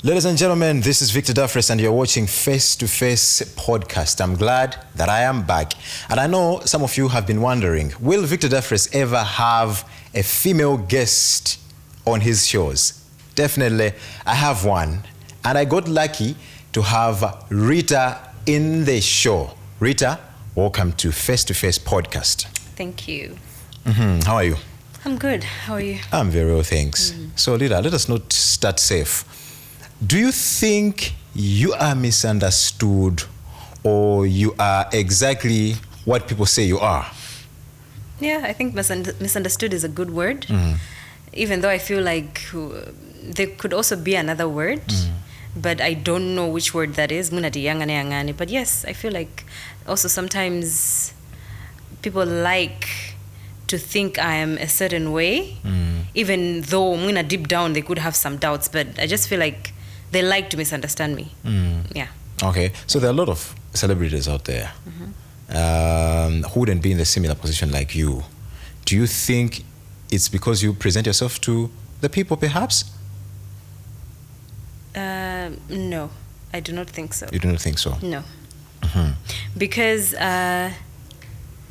Ladies and gentlemen, this is Victor DAFFRECE and you're watching Face2Face podcast. I'm glad that I am back. And I know some of you have been wondering, will Victor DAFFRECE ever have a female guest on his shows? Definitely, I have one. And I got lucky to have Ritaa in the show. Ritaa, welcome to Face2Face podcast. Thank you. How are you? I'm good. How are you? I'm very well, thanks. So Ritaa, let us not start safe. Do you think you are misunderstood or you are exactly what people say you are? Yeah, I think misunderstood is a good word. Even though I feel like there could also be another word, but I don't know which word that is. But yes, I feel like also sometimes people like to think I am a certain way, even though deep down they could have some doubts, but I just feel like they like to misunderstand me. Yeah. Okay, so there are a lot of celebrities out there who wouldn't be in a similar position like you. Do you think it's because you present yourself to the people, perhaps? No, I do not think so. You do not think so? No. Because there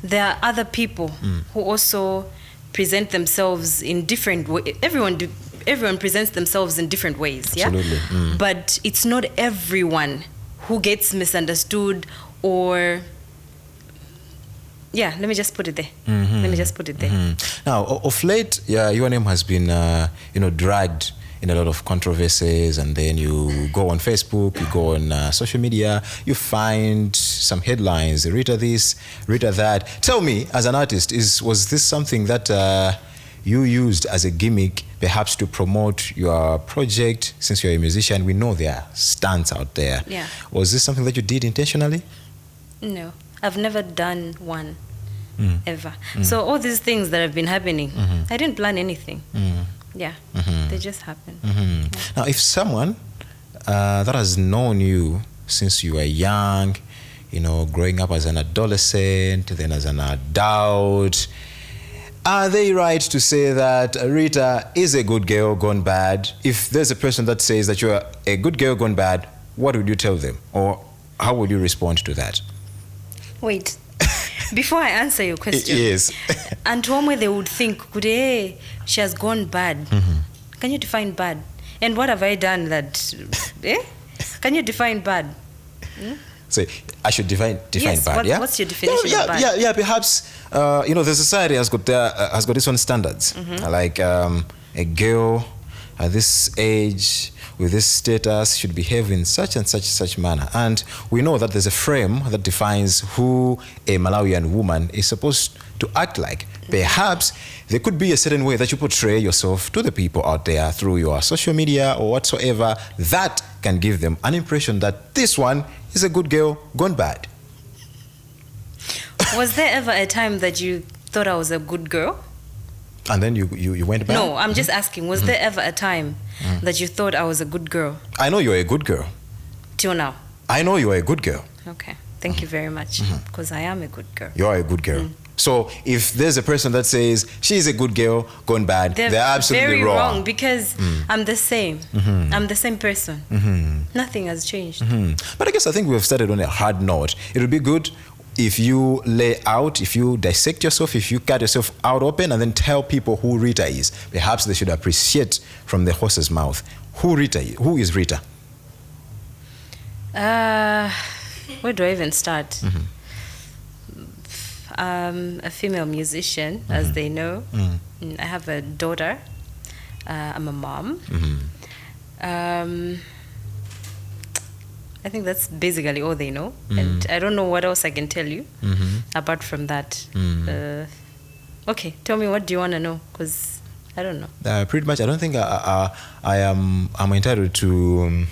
are other people who also present themselves in different ways. Everyone presents themselves in different ways, yeah? Absolutely. But it's not everyone who gets misunderstood or... Yeah, let me just put it there. Let me just put it there. Now, of late, your name has been, dragged in a lot of controversies, and then you go on Facebook, you go on social media, you find some headlines, Ritaa this, Ritaa that. Tell me, as an artist, was this something that you used as a gimmick, perhaps to promote your project? Since you're a musician, we know there are stunts out there. Yeah. Was this something that you did intentionally? No, I've never done one, ever. So all these things that have been happening, I didn't plan anything. Yeah, they just happened. Yeah. Now, if someone that has known you since you were young, growing up as an adolescent, then as an adult, are they right to say that Ritaa is a good girl gone bad? If there's a person that says that you're a good girl gone bad, what would you tell them? Or how would you respond to that? Wait, before I answer your question, yes. And one way they would think, hey, she has gone bad. Can you define bad? And what have I done that, Can you define bad? So I should define yes, bad, yeah? What's your definition of bad? Yeah, perhaps, the society has got its own standards. Like a girl at this age, with this status, should behave in such and such manner. And we know that there's a frame that defines who a Malawian woman is supposed to act like. Perhaps there could be a certain way that you portray yourself to the people out there through your social media or whatsoever that can give them an impression that this one is a good girl gone bad. Was there ever a time that you thought I was a good girl? And then you went bad? No, I'm just asking, was there ever a time that you thought I was a good girl? I know you're a good girl. Till now? I know you're a good girl. Okay, thank you very much, because I am a good girl. You're a good girl. So if there's a person that says she's a good girl gone bad, they're absolutely very wrong. Because I'm the same. I'm the same person. Nothing has changed. But I guess I think we've started on a hard note. It would be good if you lay out, if you dissect yourself, if you cut yourself out open and then tell people who Ritaa is. Perhaps they should appreciate from the horse's mouth who Ritaa is. Who is Ritaa? Where do I even start? A female musician, as they know. I have a daughter. I'm a mom. I think that's basically all they know. And I don't know what else I can tell you apart from that. Okay, tell me, what do you want to know? Because I don't know. Pretty much, I don't think I'm entitled to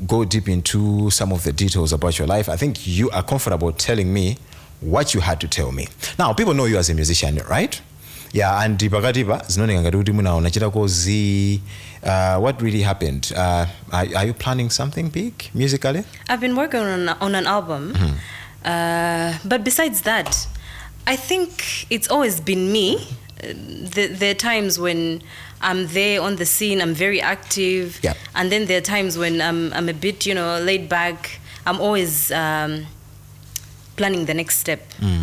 go deep into some of the details about your life. I think you are comfortable telling me what you had to tell me. Now, people know you as a musician, right? Yeah, and what really happened? Are you planning something big musically? I've been working on an album. But besides that, I think it's always been me there are times when I'm there on the scene, I'm very active. Yeah. And then there are times when I'm a bit, laid back. I'm always planning the next step.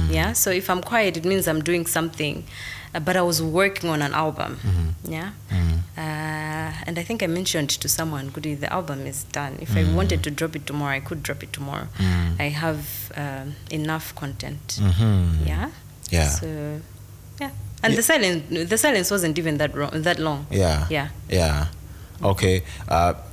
Yeah. So if I'm quiet, it means I'm doing something. But I was working on an album. Yeah. And I think I mentioned to someone, Goody, the album is done. If I wanted to drop it tomorrow, I could drop it tomorrow. I have enough content. Yeah. Yeah. So, yeah. And the silence wasn't even that long. Yeah. Yeah. Yeah. Okay.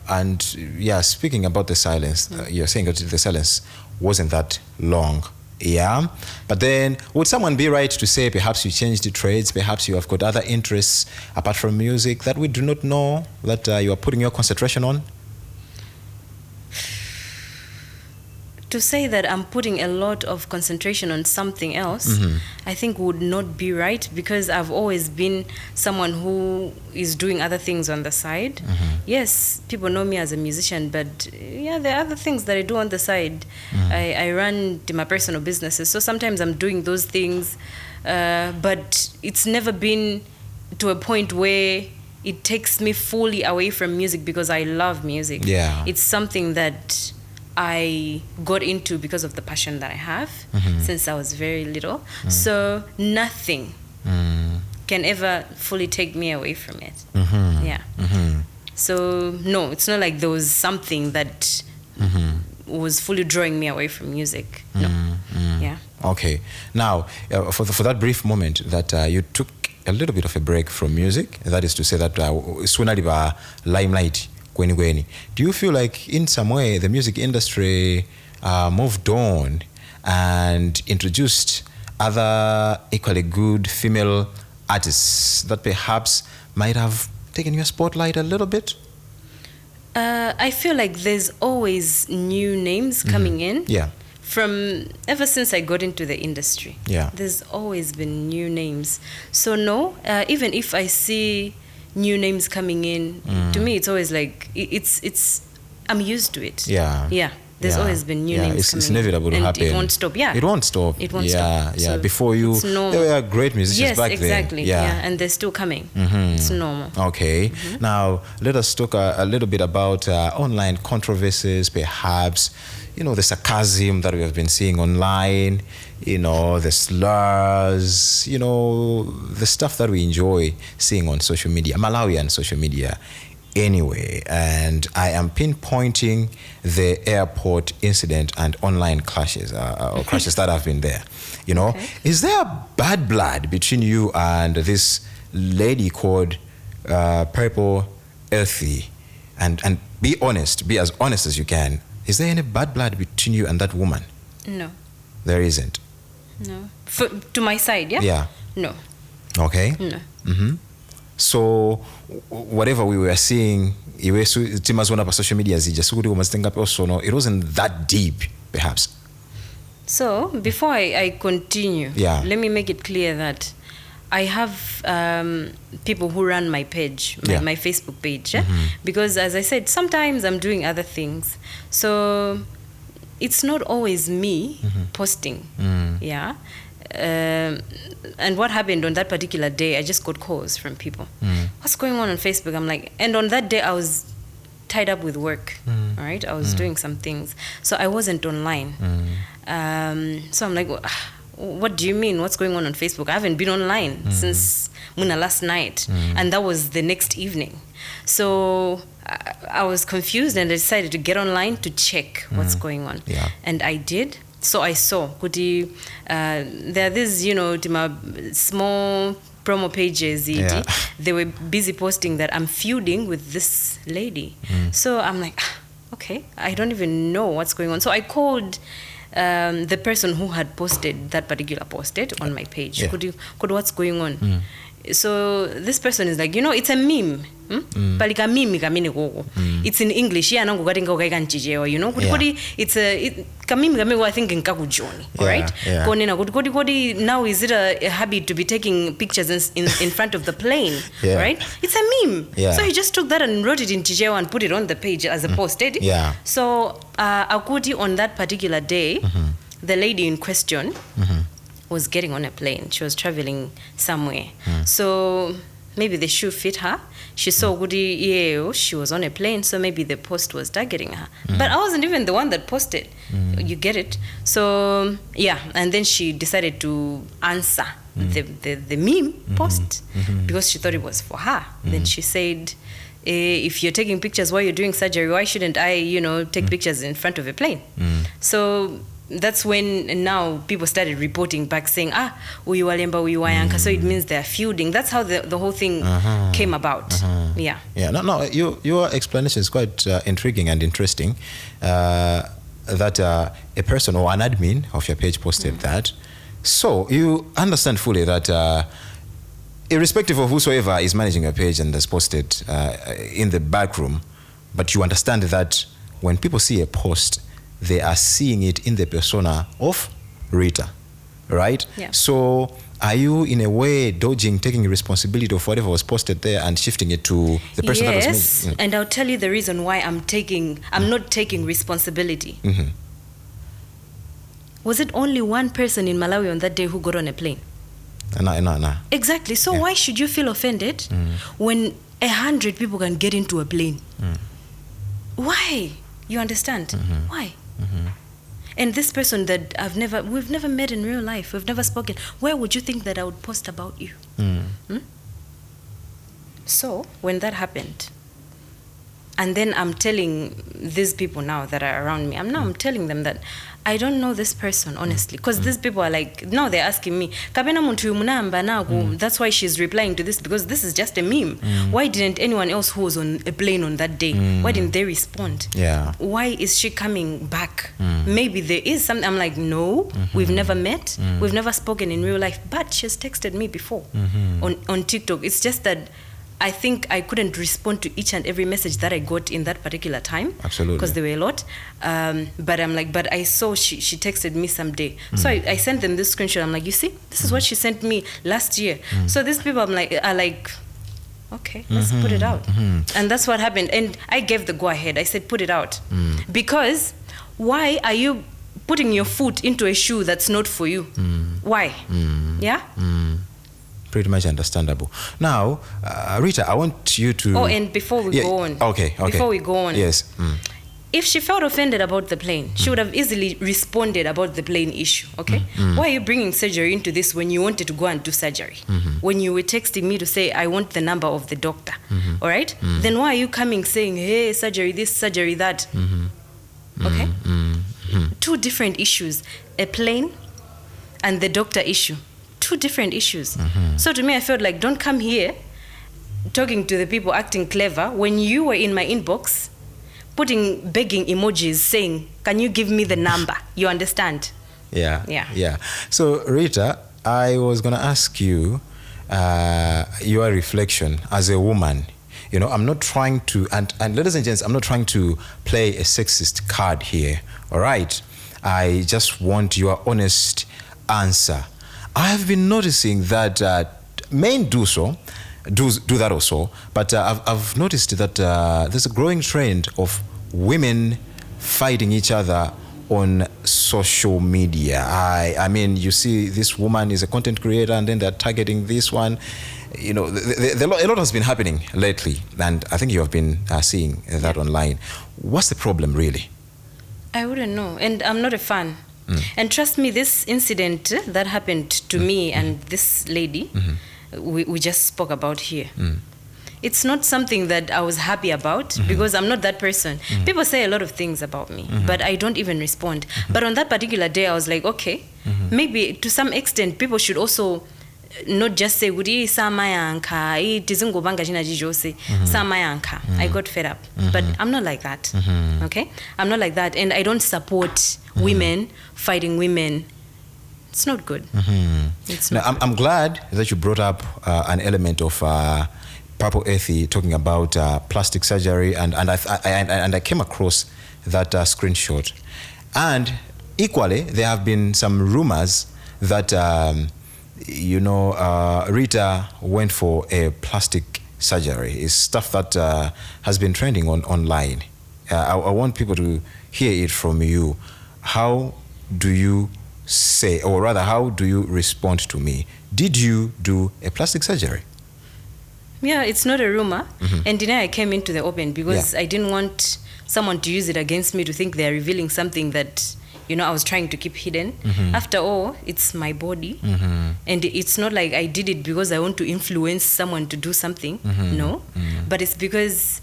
And yeah, speaking about the silence, you're saying that the silence wasn't that long. Yeah. But then would someone be right to say perhaps you changed the trades, perhaps you have got other interests apart from music that we do not know that you are putting your concentration on? To say that I'm putting a lot of concentration on something else, I think would not be right, because I've always been someone who is doing other things on the side. Yes, people know me as a musician, but yeah, there are other things that I do on the side. I run my personal businesses, so sometimes I'm doing those things, but it's never been to a point where it takes me fully away from music, because I love music. Yeah. It's something that I got into because of the passion that I have since I was very little. So nothing can ever fully take me away from it. Yeah. So no, it's not like there was something that was fully drawing me away from music. No. Yeah. Okay. Now, for that brief moment that you took a little bit of a break from music, that is to say that Sunaliba limelight. Do you feel like in some way the music industry moved on and introduced other equally good female artists that perhaps might have taken your spotlight a little bit? I feel like there's always new names coming in. Yeah. From ever since I got into the industry. Yeah. There's always been new names. So no, even if I see new names coming in, to me it's always like it's I'm used to it. Yeah. There's always been new names coming. It's inevitable to happen. It won't stop. It won't stop. It won't stop. Yeah. So before you, there were great musicians back then. Yes, exactly. Yeah, and they're still coming. It's normal. Okay. Now let us talk a little bit about online controversies, perhaps. The sarcasm that we have been seeing online, the slurs, the stuff that we enjoy seeing on social media, Malawian social media anyway. And I am pinpointing the airport incident and online clashes or crashes that have been there. Okay. Is there bad blood between you and this lady called Purple Earthy? And be honest, be as honest as you can. Is there any bad blood between you and that woman? No. There isn't? No. To my side, yeah? Yeah. No. Okay. No. So, whatever we were seeing, it wasn't that deep, perhaps. So, before I continue, let me make it clear that I have people who run my page, my Facebook page, because as I said, sometimes I'm doing other things. So it's not always me posting, and what happened on that particular day, I just got calls from people. What's going on Facebook? I'm like, and on that day I was tied up with work, all right? I was doing some things. So I wasn't online. So I'm like, what do you mean? What's going on Facebook? I haven't been online since Muna last night. And that was the next evening. So I was confused and I decided to get online to check what's going on. Yeah. And I did. So I saw, there are these, small promo pages. They were busy posting that I'm feuding with this lady. So I'm like, okay, I don't even know what's going on. So I called the person who had posted that particular post on my page. Could what's going on? So this person is like, it's a meme. Palika meme kamine gogo. It's in English. Yeah, nango gatinga ukaikanchijewa. It's a kamime kamine I think in kakujoni. Right? Kodi now is it a habit to be taking pictures in front of the plane? Right? It's a meme. So he just took that and wrote it in Chijewa and put it on the page as a post. So Akuti on that particular day, the lady in question was getting on a plane. She was traveling somewhere. So maybe the shoe fit her. She saw Goody, yeah, she was on a plane, so maybe the post was targeting her. But I wasn't even the one that posted. You get it? So, yeah, and then she decided to answer the meme post because she thought it was for her. Then she said, if you're taking pictures while you're doing surgery, why shouldn't I, take pictures in front of a plane? So that's when now people started reporting back saying, uyu walemba, uyu wayanka. So it means they're feuding. That's how the whole thing came about. Yeah. Yeah. No. Your explanation is quite intriguing and interesting. That a person or an admin of your page posted that. So you understand fully that irrespective of whosoever is managing your page and has posted in the back room, but you understand that when people see a post, they are seeing it in the persona of Ritaa, right? Yeah. So are you in a way dodging, taking responsibility of whatever was posted there and shifting it to the person that was Yes, and I'll tell you the reason why I'm not taking responsibility. Was it only one person in Malawi on that day who got on a plane? No. Exactly. So why should you feel offended when 100 people can get into a plane? Why? You understand? Why? And this person that we've never met in real life, we've never spoken, where would you think that I would post about you? So when that happened, and then I'm telling these people now that are around me, I'm telling them that I don't know this person, honestly. Because these people are like, now they're asking me, Kabena muntu munamba nago, that's why she's replying to this, because this is just a meme. Why didn't anyone else who was on a plane on that day, why didn't they respond? Yeah. Why is she coming back? Maybe there is something. I'm like, no, we've never met. We've never spoken in real life. But she's texted me before on TikTok. It's just that I think I couldn't respond to each and every message that I got in that particular time. Absolutely. Because there were a lot. But I'm like, but I saw she texted me someday. So I sent them this screenshot. I'm like, you see, this is what she sent me last year. So these people are like, okay, let's put it out. And that's what happened. And I gave the go ahead. I said, put it out. Because why are you putting your foot into a shoe that's not for you? Why? Yeah? Pretty much understandable. Now, Ritaa, I want you to... Oh, and before we go on. Okay. Before we go on. Yes. If she felt offended about the plane, she would have easily responded about the plane issue, okay? Why are you bringing surgery into this when you wanted to go and do surgery? When you were texting me to say, I want the number of the doctor, all right? Then why are you coming saying, hey, surgery this, surgery that? Okay? Two different issues. A plane and the doctor issue. Two different issues. So to me, I felt like, don't come here talking to the people acting clever when you were in my inbox begging emojis saying, can you give me the number? You understand? Yeah. So Ritaa, I was going to ask you your reflection as a woman. I'm not trying to, and ladies and gents, I'm not trying to play a sexist card here, all right? I just want your honest answer. I have been noticing that men do that also, but I've noticed that there's a growing trend of women fighting each other on social media. I mean, you see this woman is a content creator and then they're targeting this one. A lot has been happening lately, and I think you have been seeing that online. What's the problem, really? I wouldn't know, and I'm not a fan. And trust me, this incident that happened to me and this lady, we just spoke about here. It's not something that I was happy about because I'm not that person. People say a lot of things about me, but I don't even respond. But on that particular day, I was like, okay, maybe to some extent, people should also not just say, I got fed up. But I'm not like that, okay? I'm not like that, and I don't support women fighting women. It's not good. It's not now, I'm glad that you brought up an element of Purple Earthy talking about plastic surgery, and I came across that screenshot. And equally, there have been some rumors that Ritaa went for a plastic surgery. It's stuff that has been trending online. I want people to hear it from you. How do you say, or rather, how do you respond to me? Did you do a plastic surgery? Yeah, it's not a rumor. And then I came into the open because I didn't want someone to use it against me, to think they're revealing something that, I was trying to keep hidden. After all, it's my body. And it's not like I did it because I want to influence someone to do something. No. But it's because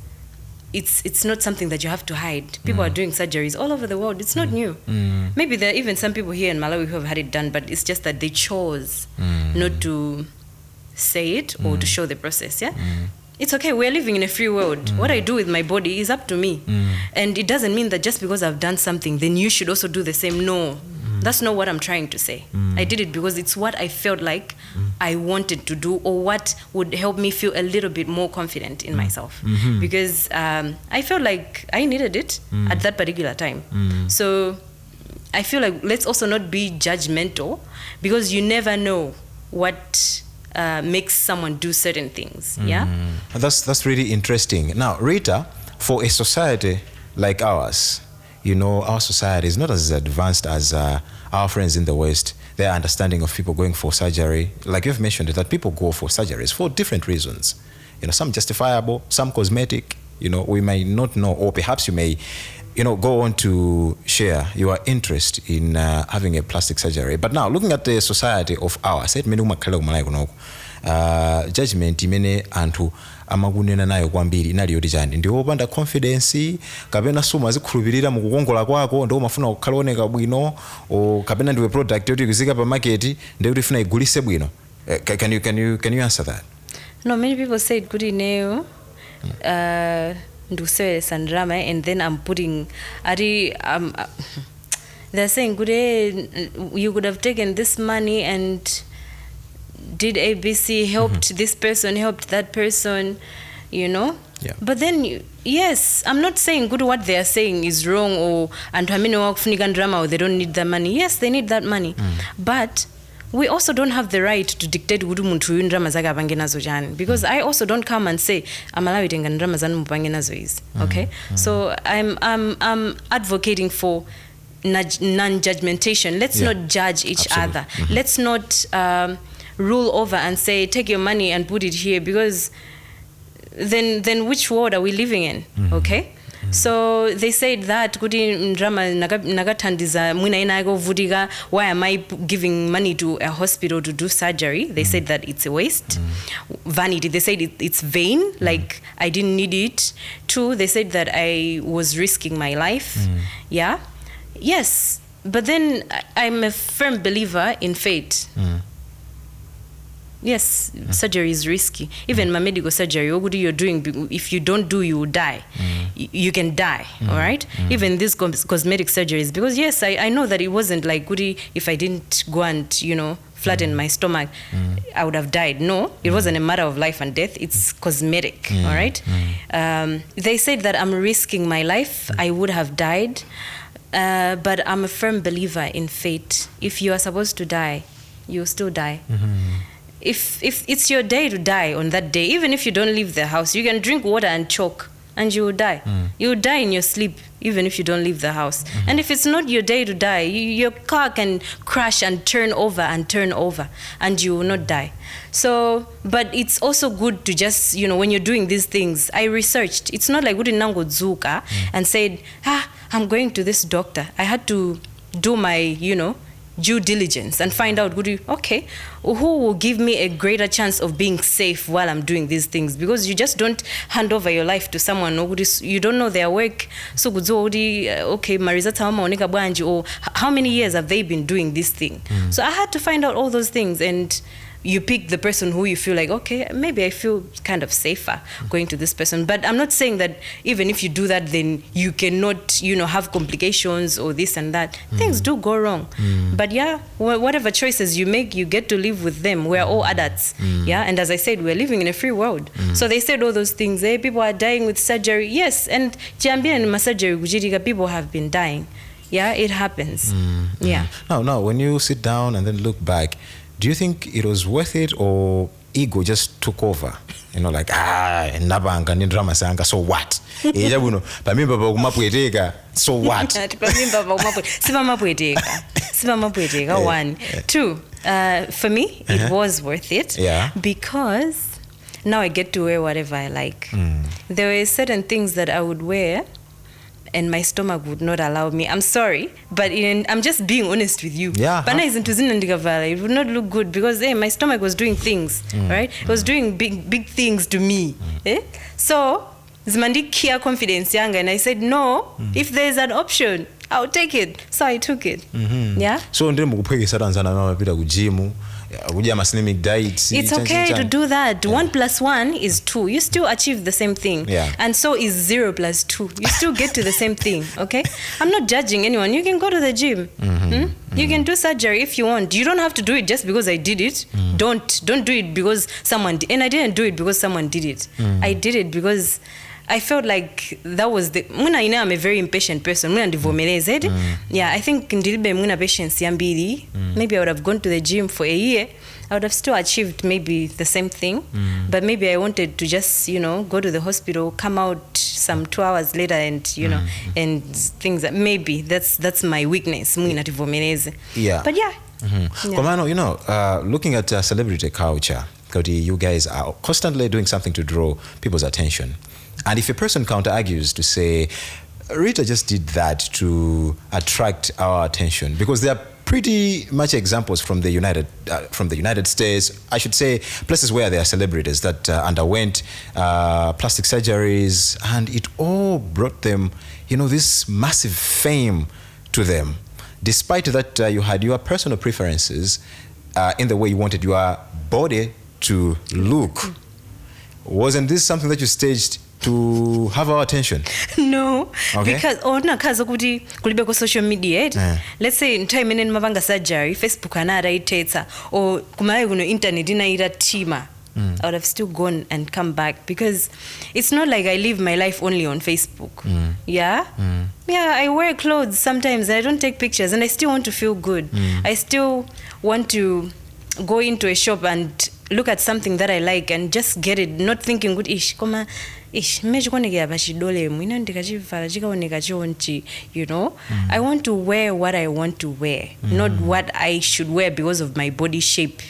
it's not something that you have to hide. People are doing surgeries all over the world. It's not new. Maybe there are even some people here in Malawi who have had it done, but it's just that they chose not to say it or to show the process. It's okay. We're living in a free world. What I do with my body is up to me. And it doesn't mean that just because I've done something, then you should also do the same. No, that's not what I'm trying to say. I did it because it's what I felt like I wanted to do, or what would help me feel a little bit more confident in myself. Because I felt like I needed it at that particular time. So I feel like let's also not be judgmental, because you never know what makes someone do certain things. That's really interesting. Now, Rita, for a society like ours, our society is not as advanced as our friends in the West. Their understanding of people going for surgery, like you've mentioned, that people go for surgeries for different reasons. Some justifiable, some cosmetic. We may not know, or perhaps you may go on to share your interest in having a plastic surgery. But now, looking at the society of ours, judgment imene anthu amakunena nayo kwambiri inali yoti chani, ndi opanda confidence, kapena suma zikhulupirira mukukongola kwako, ndi umafuna kukhalaoneka bwino, kapena ndiwe product yoti kuzika pa market ndi kuti funa igulise bwino. Can you answer that? No, many people say it good in ndusewele sandrama, and then I'm putting they're saying good, you could have taken this money and did ABC, helped this person, helped that person, But then, yes, I'm not saying good what they are saying is wrong, or and drama, or they don't need that money. Yes, they need that money. But we also don't have the right to dictate because I also don't come and say okay. So I'm advocating for non-judgmentation. Let's not judge each other. Let's not rule over and say take your money and put it here, because then which world are we living in? Okay. So they said that why am I giving money to a hospital to do surgery? They said that it's a waste. Vanity, they said it's vain, like I didn't need it. Two, they said that I was risking my life. Yes, but then I'm a firm believer in fate. Yes, surgery is risky. Even my medical surgery, what you're doing, if you don't do, you will die. You can die, all right? Even these cosmetic surgeries, because yes, I know that it wasn't like, if I didn't go and, flatten my stomach, I would have died. No, it wasn't a matter of life and death. It's cosmetic, all right? They said that I'm risking my life. I would have died. But I'm a firm believer in fate. If you are supposed to die, you'll still die. If it's your day to die on that day, even if you don't leave the house, you can drink water and choke and you will die. You will die in your sleep, even if you don't leave the house. And if it's not your day to die, your car can crash and turn over and you will not die. So, but it's also good to just, when you're doing these things, I researched. It's not like Nango Zuka and said, I'm going to this doctor. I had to do my, due diligence and find out, okay, who will give me a greater chance of being safe while I'm doing these things? Because you just don't hand over your life to someone, you don't know their work. So, okay, or how many years have they been doing this thing? So I had to find out all those things, and you pick the person who you feel like, okay, maybe I feel kind of safer going to this person. But I'm not saying that even if you do that, then you cannot, have complications or this and that. Things do go wrong. But yeah, whatever choices you make, you get to live with them. We're all adults. Yeah, and as I said, we're living in a free world. So they said all those things. Hey, people are dying with surgery. Yes, and surgery, people have been dying. Yeah, it happens. Yeah. Now, when you sit down and then look back, do you think it was worth it, or ego just took over? Like, nabanga ni drama sanga, so what? So what? One. Two, for me, it was worth it. Yeah. Because now I get to wear whatever I like. There were certain things that I would wear and my stomach would not allow me. I'm sorry, but I'm just being honest with you. Yeah. It would not look good because my stomach was doing things, right? It was doing big things to me. So, zimandikia confidence yanga, and I said, no, if there's an option, I'll take it. So I took it. Yeah. So ndemu kuphekisa tanzana mama pita kujimu. It's okay to do that. 1 + 1 is 2. You still achieve the same thing. Yeah. And so is 0 + 2. You still get to the same thing. Okay? I'm not judging anyone. You can go to the gym. You can do surgery if you want. You don't have to do it just because I did it. Don't do it because someone did. And I didn't do it because someone did it. I did it because I felt like that was I'm a very impatient person. Yeah, I think ndilibe patience yambili. Maybe I would have gone to the gym for a year. I would have still achieved maybe the same thing. But maybe I wanted to just, go to the hospital, come out some 2 hours later and, and things that maybe that's my weakness. Yeah. But yeah. Komano, looking at celebrity culture, you guys are constantly doing something to draw people's attention. And if a person counter-argues to say, Rita just did that to attract our attention, because there are pretty much examples from the United States, I should say, places where there are celebrities that underwent plastic surgeries, and it all brought them, this massive fame to them. Despite that, you had your personal preferences in the way you wanted your body to look. Wasn't this something that you staged to have our attention? No, okay. Because kazo kuti kulibeko social media. Let's say in time in mavanga surgery, Facebook anara iteta or kumaye kuno internet inaira tima. I would have still gone and come back because it's not like I live my life only on Facebook. Yeah, I wear clothes sometimes and I don't take pictures and I still want to feel good. I still want to go into a shop and look at something that I like and just get it, not thinking good I want to wear what I want to wear, not what I should wear because of my body shape.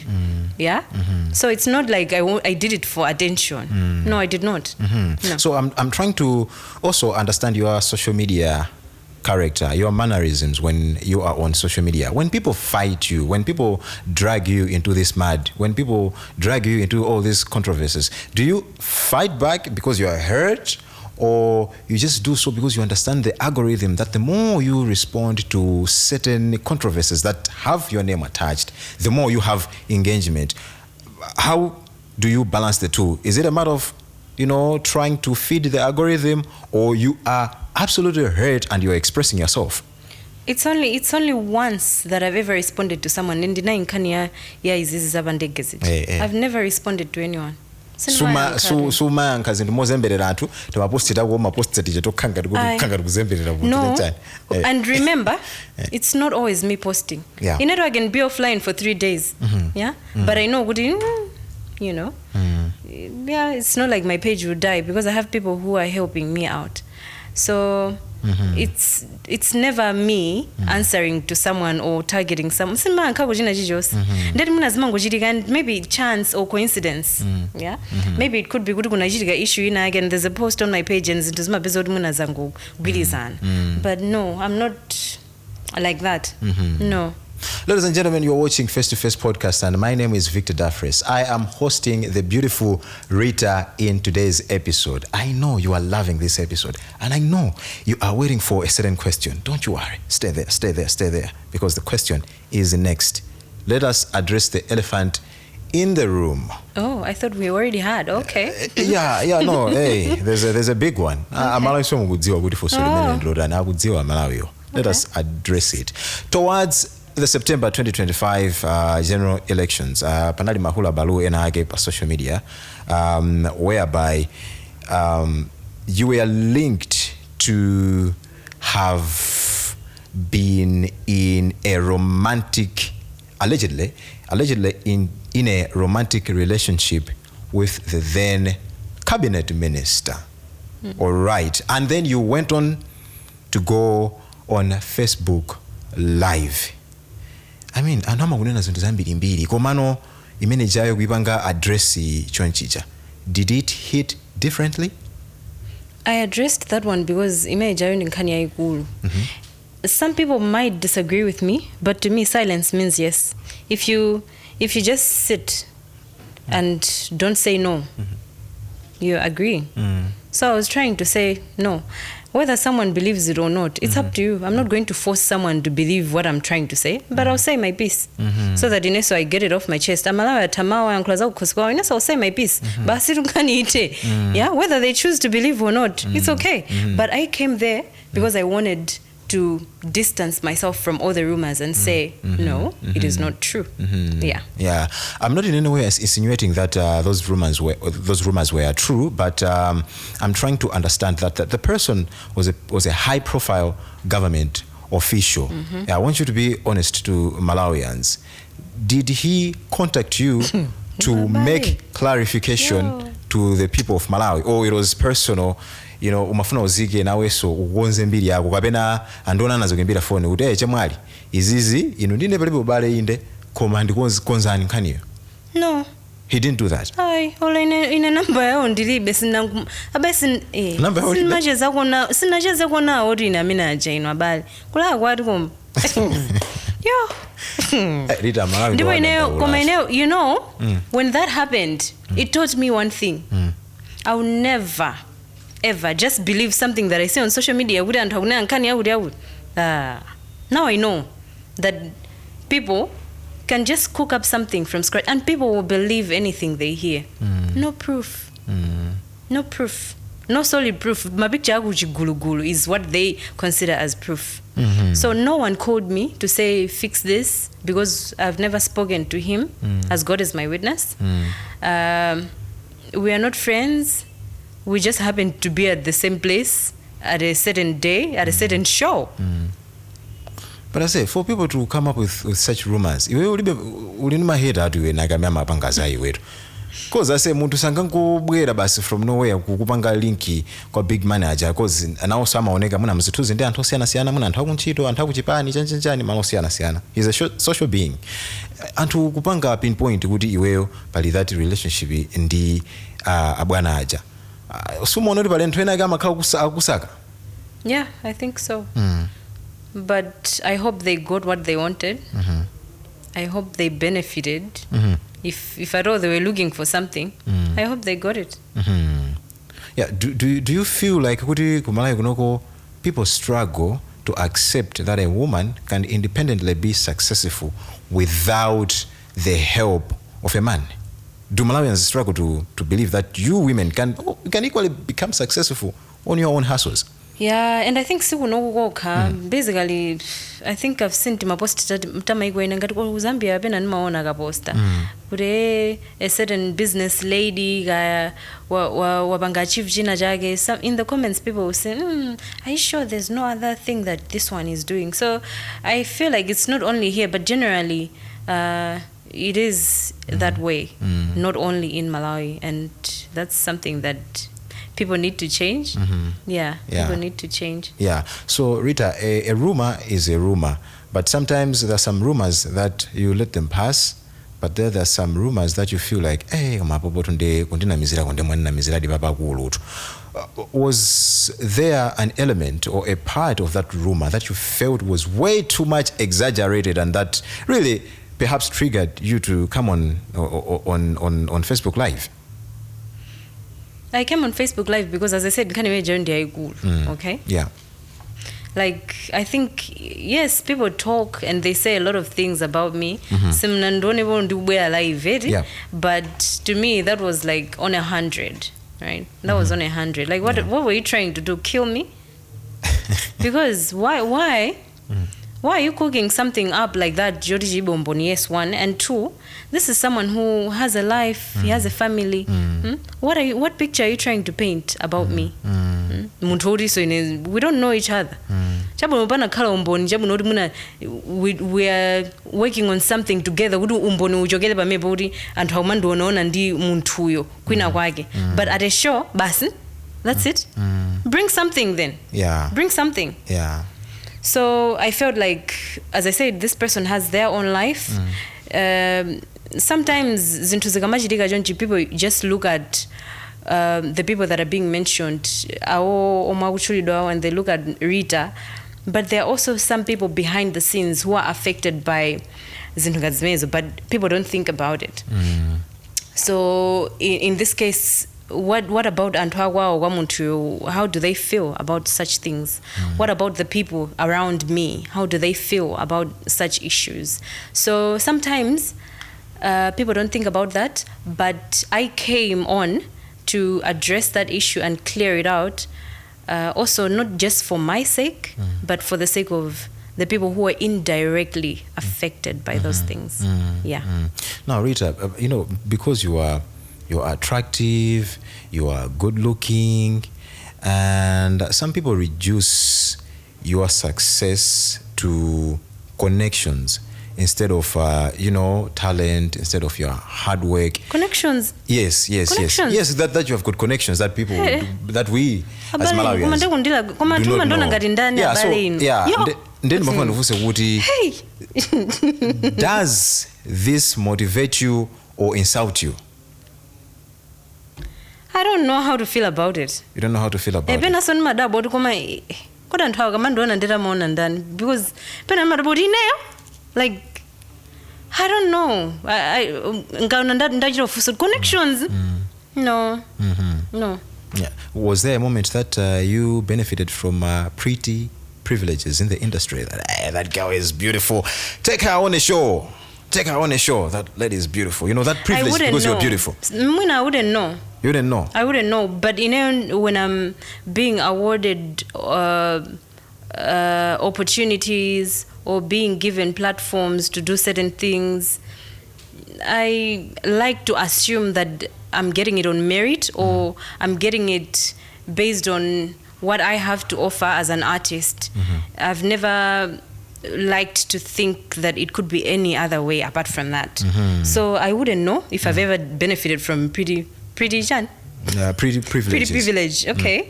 Yeah. So it's not like I did it for attention. No, I did not. No. So I'm trying to also understand your social media character, your mannerisms when you are on social media. When people fight you, when people drag you into this mud, when people drag you into all these controversies, do you fight back because you are hurt, or you just do so because you understand the algorithm that the more you respond to certain controversies that have your name attached, the more you have engagement? How do you balance the two? Is it a matter of trying to feed the algorithm, or you are absolutely hurt and you're expressing yourself? It's only once that I've ever responded to someone. I've never responded to anyone. No, and remember, it's not always me posting. Yeah. I can be offline for 3 days. Yeah, but I know, yeah, it's not like my page will die because I have people who are helping me out. So it's never me answering to someone or targeting someone. Maybe chance or coincidence. Yeah, maybe it could be good issue. Again, there's a post on my page and it does my but no, I'm not like that. No. Ladies and gentlemen, you're watching Face2Face podcast, and my name is Victor DAFFRECE. I am hosting the beautiful Rita in today's episode. I know you are loving this episode, and I know you are waiting for a certain question. Don't you worry. Stay there, because the question is next. Let us address the elephant in the room. Oh, I thought we already had. Okay. No, hey, there's a big one. Let us address it. Towards the September 2025 general elections, Panali Mahula Balu enage pa social media, whereby you were linked to have been in a romantic, allegedly in a romantic relationship with the then cabinet minister. All right. And then you went on to go on Facebook Live. I mean anama kunena zinthu zambirimbiri komano imene jayo kuipanga address chonchicha. Did it hit differently? I addressed that one because image jayo nkhani yaikulu. Some people might disagree with me, but to me silence means yes. If you just sit and don't say no, you agree. So I was trying to say no. Whether someone believes it or not, it's up to you. I'm not going to force someone to believe what I'm trying to say, but I'll say my piece. So that ineso I get it off my chest. Amalawa tamawa yanklaza kukosikwa ineso I'll say my piece. Basi tukani ite. Yeah, whether they choose to believe or not, it's okay. But I came there because I wanted to distance myself from all the rumors and say no, it is not true. Yeah. I'm not in any way insinuating that those rumors were true, but I'm trying to understand that the person was a high-profile government official. I want you to be honest to Malawians. Did he contact you to make clarification to the people of Malawi, or it was personal? You know, umafuna uzike nawe so ugonze mbili yako kapena andona nazo gembira phone uti chemwali izizi ino ndine palibe ubale inde koma ndikonzani nkhaniyo. No, he didn't do that. Ai ola ine number yao ndilibe sina abesi number yao sinacheza kona oti ina mina ajaino abale kula kwati kom yo Ritaa Malawi ndipo ineo koma ineo, you know, when that happened it taught me one thing. I will never ever just believe something that I see on social media. Now I know that people can just cook up something from scratch and people will believe anything they hear. No proof. No proof. No solid proof. Mapicture gulu is what they consider as proof. So no one called me to say fix this because I've never spoken to him as God is my witness. We are not friends. We just happened to be at the same place at a certain day, at a certain show. But I say, for people to come up with such rumors, ulinima hate atu iwe nagamia mapangaza iwetu. Cause I say, muntu sangangu bwera basi from nowhere kukupanga linki kwa big manager. Cause now sama onega muna mzituzi ndi anto siana muna anto kunchito, anto kuchipani, chanchani, mano siana. He's a social being. Anto kupanga pinpoint kuti iweyo pali that relationship ndi abwana aja. Yeah, I think so. But I hope they got what they wanted. I hope they benefited. If at all they were looking for something, I hope they got it. Yeah, do you feel like people struggle to accept that a woman can independently be successful without the help of a man? Do Malawians struggle to believe that you women can equally become successful on your own hustles? Yeah, and I think basically I think I've seen my post tamaigwa inangati ko Zambia pena nimaona ka posta. Kure a certain business lady wabanga achieve jina jage. Some in the comments people will say, are you sure there's no other thing that this one is doing? So I feel like it's not only here but generally it is that way, not only in Malawi, and that's something that people need to change. People need to change. Yeah. So Ritaa, a rumor is a rumor, but sometimes there are some rumors that you let them pass, but there are some rumors that you feel like, hey, was there an element or a part of that rumor that you felt was way too much exaggerated and that really perhaps triggered you to come on Facebook Live? I came on Facebook Live because, as I said, okay? Yeah. Like, I think, yes, people talk and they say a lot of things about me. Yeah. But to me, that was like on 100, right? That was on 100. Like, what were you trying to do? Kill me? Because why? Why are you cooking something up like that? Joriji Bomboni, yes, one. And two, this is someone who has a life, he has a family. What picture are you trying to paint about me? We don't know each other. We are working on something together. But at a show, that's it. Bring something then. Yeah. Bring something. Yeah. So I felt like, as I said, this person has their own life. Sometimes zintu zikamachitika chonchi, people just look at the people that are being mentioned, and they look at Ritaa, but there are also some people behind the scenes who are affected by zintu ngazimezo, but people don't think about it. So in this case, what about Antwagwa or Wamuntu? How do they feel about such things? What about the people around me? How do they feel about such issues? So sometimes people don't think about that, but I came on to address that issue and clear it out, also not just for my sake, but for the sake of the people who are indirectly affected by those things. Now, Ritaa, because you are attractive, you are good looking, and some people reduce your success to connections instead of talent, instead of your hard work. Connections. Yes, that you have good connections, that people that we as Malawians do not know. Does this motivate you or insult you? I don't know how to feel about it. You don't know how to feel about it? Because like, I don't know. Connections. No. No. Yeah. Was there a moment that you benefited from pretty privileges in the industry? That girl is beautiful. Take her on a show. That lady is beautiful. That privilege because you're beautiful. I wouldn't know. You didn't know? I wouldn't know. But when I'm being awarded opportunities or being given platforms to do certain things, I like to assume that I'm getting it on merit, or I'm getting it based on what I have to offer as an artist. I've never liked to think that it could be any other way apart from that. So I wouldn't know if I've ever benefited from pretty Jan. Pretty privileges. Pretty privilege. Okay.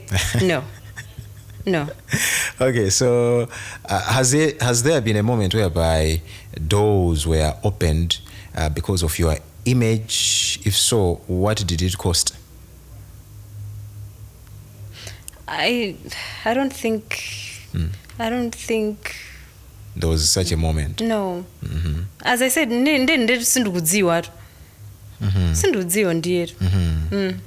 No. Okay, so has there been a moment whereby doors were opened because of your image? If so, what did it cost? I don't think there was such a moment. No. As I said,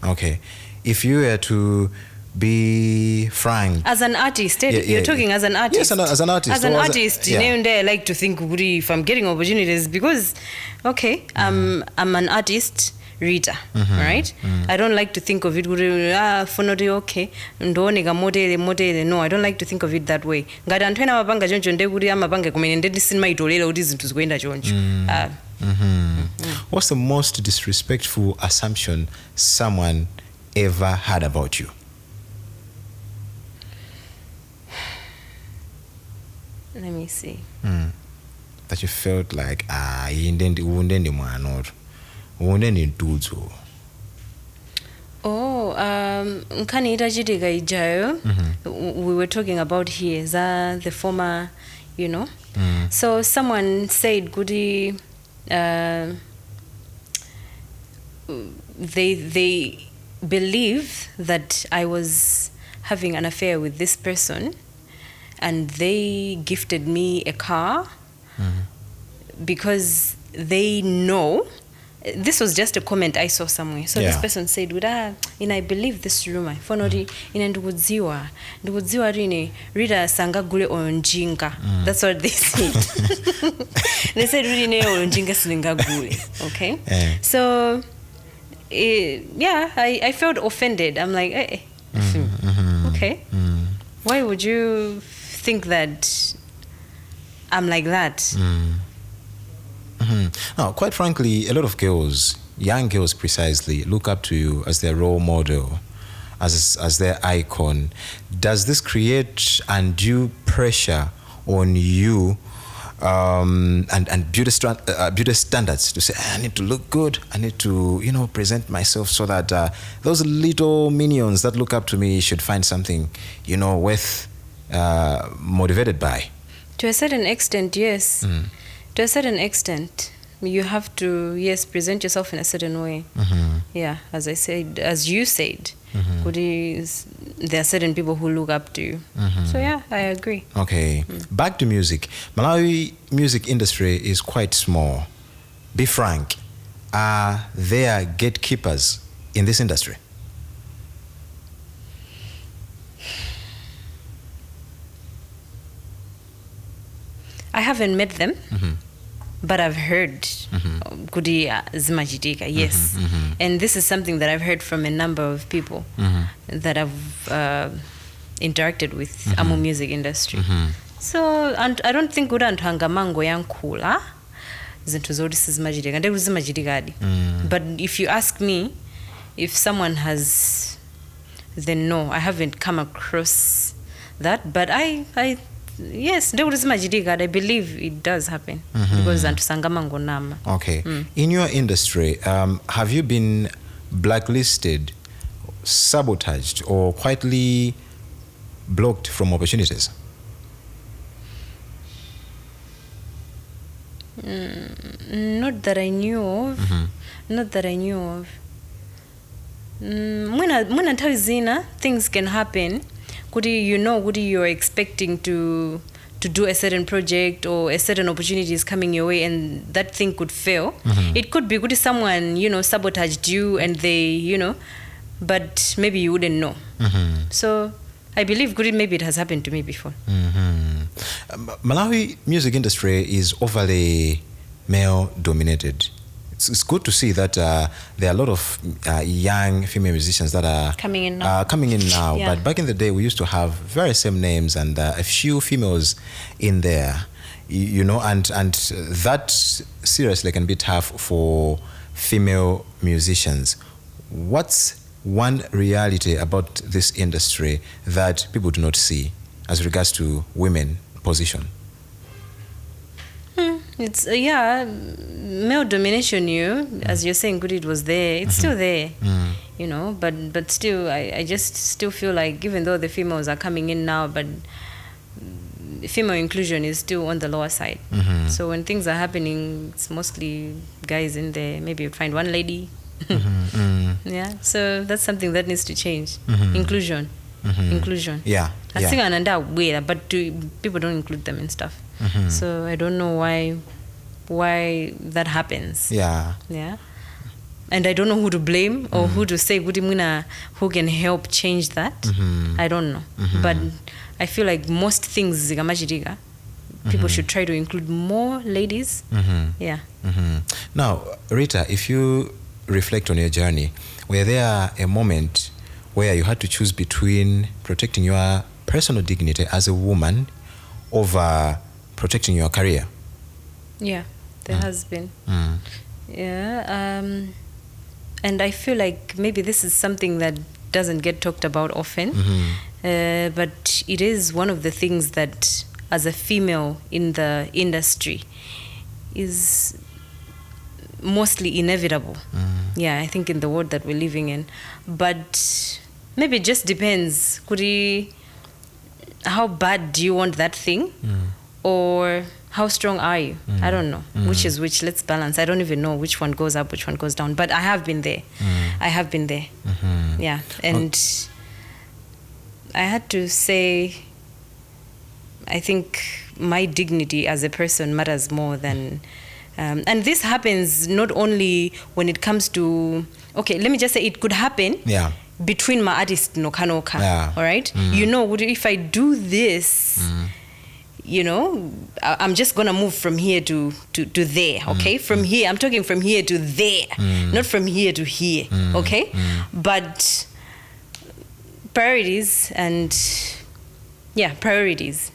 Okay. If you were to be frank, as an artist, you're talking as an artist. Yes, as an artist. As an artist, I like to think if I'm getting opportunities, because I'm an artist, Ritaa, right? I don't like to think of it for not okay. No, I don't like to think of it that way. What's the most disrespectful assumption someone ever had about you? Let me see. That you felt like, we were talking about here, the former, So someone said, Goody, they believe that I was having an affair with this person, and they gifted me a car because they know. This was just a comment I saw somewhere. So this person said, I believe this rumor. Fonori inandugudziwa rini Ritaa sanga gule onjinga. That's what they said. They said rini onjinga sininga gule. Okay. So I felt offended. I'm like, okay. Why would you think that I'm like that? Now, quite frankly, a lot of girls, young girls precisely, look up to you as their role model, as their icon. Does this create undue pressure on you and beauty standards to say, I need to look good, I need to present myself so that those little minions that look up to me should find something worth motivated by? To a certain extent, yes. To a certain extent, you have to, yes, present yourself in a certain way. Yeah, as you said, there are certain people who look up to you. So yeah, I agree. Okay, back to music. Malawi music industry is quite small. Be frank, are there gatekeepers in this industry? I haven't met them, but I've heard Kudi zimachitika, yes. And this is something that I've heard from a number of people that I've interacted with Amu music industry. So and I don't think kuda anthu mango yankula zinthu zoti sizimachitika ndekuti zimachitikadi. But if you ask me if someone has, then no, I haven't come across that. But yes, I believe it does happen because antusangamango nama. Okay. In your industry, have you been blacklisted, sabotaged, or quietly blocked from opportunities? Not that I knew of. Not that I knew of. When zina, things can happen. You're expecting to do a certain project or a certain opportunity is coming your way and that thing could fail. It could be someone, sabotaged you and they, but maybe you wouldn't know. So I believe maybe it has happened to me before. Malawi music industry is overly male dominated. It's good to see that there are a lot of young female musicians that are coming in now. Yeah. But back in the day, we used to have very same names and a few females in there, and that seriously can be tough for female musicians. What's one reality about this industry that people do not see as regards to women position? It's male domination. As you're saying, it was there. It's still there, But still, I just still feel like even though the females are coming in now, but female inclusion is still on the lower side. So when things are happening, it's mostly guys in there. Maybe you'd find one lady. Yeah. So that's something that needs to change. Inclusion. Yeah. I think another way, but people don't include them in stuff. So I don't know why that happens. Yeah. And I don't know who to blame or who to say who can help change that. I don't know. But I feel like most things people should try to include more ladies. Yeah. Now, Rita, if you reflect on your journey, were there a moment where you had to choose between protecting your personal dignity as a woman over protecting your career? Yeah, there has been. Yeah, and I feel like maybe this is something that doesn't get talked about often, but it is one of the things that, as a female in the industry, is mostly inevitable. Yeah, I think in the world that we're living in. But maybe it just depends. How bad do you want that thing? Or how strong are you? I don't know. Which is which? Let's balance. I don't even know which one goes up, which one goes down. But I have been there. I have been there. Yeah. And I had to say, I think my dignity as a person matters more than... and this happens not only when it comes to... Okay, let me just say it could happen between my artist Noka. All right? If I do this... I'm just gonna move from here to there, okay? From here, I'm talking from here to there, not from here to here, okay? But priorities and priorities.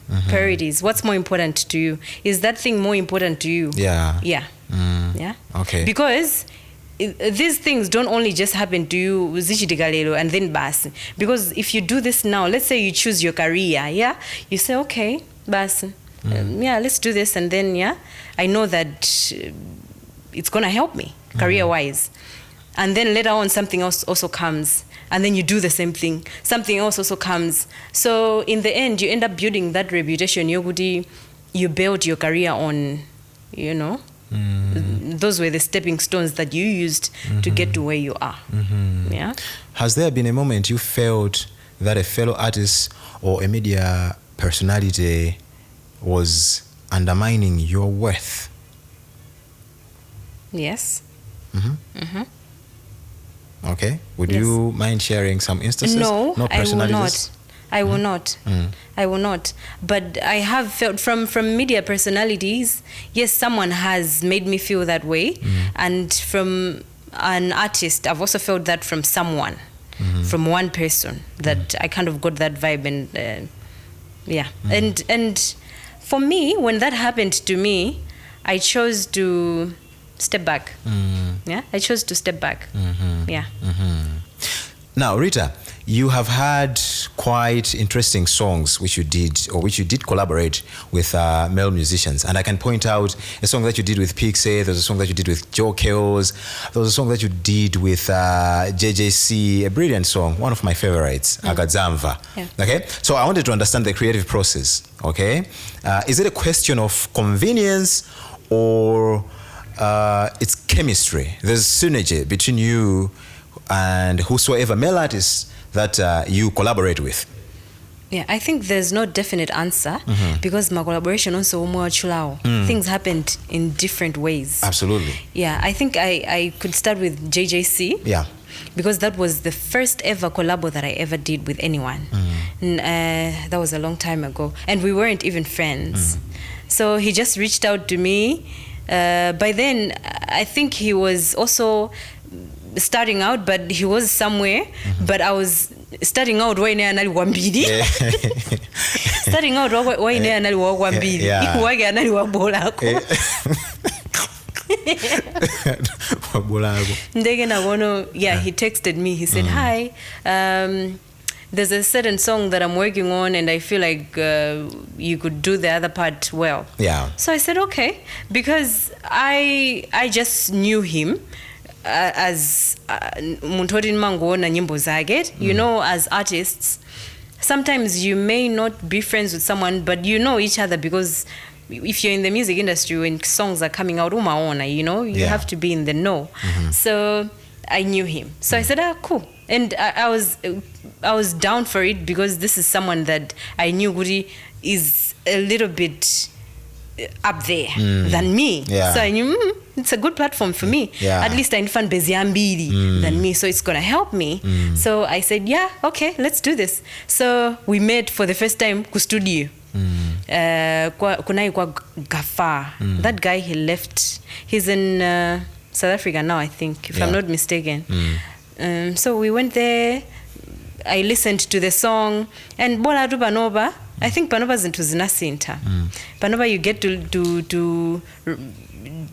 What's more important to you? Is that thing more important to you? Yeah. Okay. Because these things don't only just happen to you and then bas. Because if you do this now, let's say you choose your career, you say, okay, bas, let's do this, and then I know that it's gonna help me career-wise. And then later on something else also comes, and then you do the same thing. Something else also comes. So in the end, you end up building that reputation. you built your career on, those were the stepping stones that you used to get to where you are. Yeah. Has there been a moment you felt that a fellow artist or a media personality was undermining your worth? Yes. Okay. Would Yes. you mind sharing some instances? No, I will personalities? not. I will not. I will not. But I have felt from media personalities, yes, someone has made me feel that way. And from an artist, I've also felt that from someone, from one person, that I kind of got that vibe. And yeah. And for me, when that happened to me, I chose to step back. Yeah, I chose to step back. Yeah. Now, Ritaa, you have had quite interesting songs which you did collaborate with male musicians. And I can point out a song that you did with Pixie, there's a song that you did with Joe Kells, there was a song that you did with JJC, a brilliant song, one of my favorites, Agadzamva. Yeah. Okay, so I wanted to understand the creative process, okay? Is it a question of convenience or it's chemistry? There's synergy between you and whosoever male artists that you collaborate with? Yeah, I think there's no definite answer because my collaboration also things happened in different ways. Absolutely. Yeah, I think I could start with JJC. Yeah. Because that was the first ever collabo that I ever did with anyone. That was a long time ago. And we weren't even friends. So he just reached out to me. By then, I think he was also starting out, but he was somewhere. But I was starting out starting out he texted me. He said, hi, there's a certain song that I'm working on and I feel like you could do the other part well. Yeah. So I said, okay, because I just knew him as Muntorin Mango na nyimbo zake. You know, as artists, sometimes you may not be friends with someone, but you know each other because if you're in the music industry, when songs are coming out, you have to be in the know. So I knew him. So I said, cool. And I was down for it because this is someone that I knew Guri is a little bit up there than me. Yeah. So I knew it's a good platform for me. Yeah. At least I find Beziambiri than me, so it's gonna help me. So I said, yeah, okay, let's do this. So we met for the first time ku studio. Kunai kwa Gafa. That guy, he left. He's in South Africa now, I think, if I'm not mistaken. So we went there. I listened to the song, and Bola du Banova. I think Panova's into Zinasinta. Panova, you get to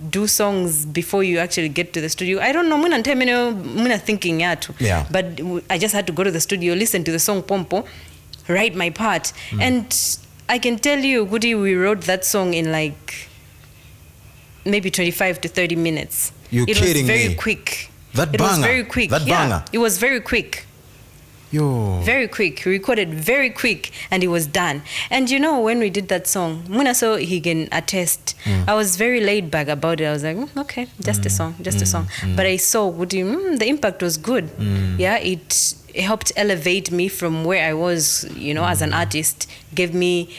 do songs before you actually get to the studio. I don't know, muna thinking yatu. Yeah. But I just had to go to the studio, listen to the song Pompo, write my part. And I can tell you, Goody, we wrote that song in like maybe 25 to 30 minutes. You're kidding me? It was very quick. It was very quick. That banger. It was very quick. Yo. Very quick. He recorded very quick and it was done. And you know, when we did that song, Muna, so he can attest, I was very laid back about it. I was like, okay, just a song. But I saw the impact was good. Yeah, it helped elevate me from where I was, as an artist, gave me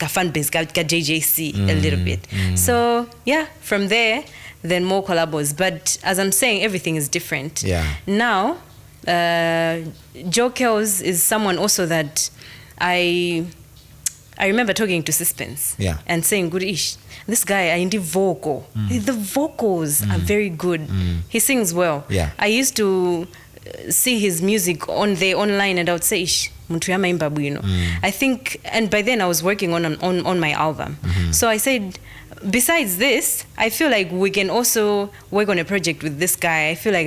a fan base, got JJC a little bit. So yeah, from there, then more collabos. But as I'm saying, everything is different. Yeah. Now, Joe Kells is someone also that I remember talking to Suspense and saying, Goodish, this guy, I need vocal. The vocals are very good. He sings well. Yeah. I used to see his music online and I would say, I think, and by then I was working on my album. So I said, besides this, I feel like we can also work on a project with this guy. I feel like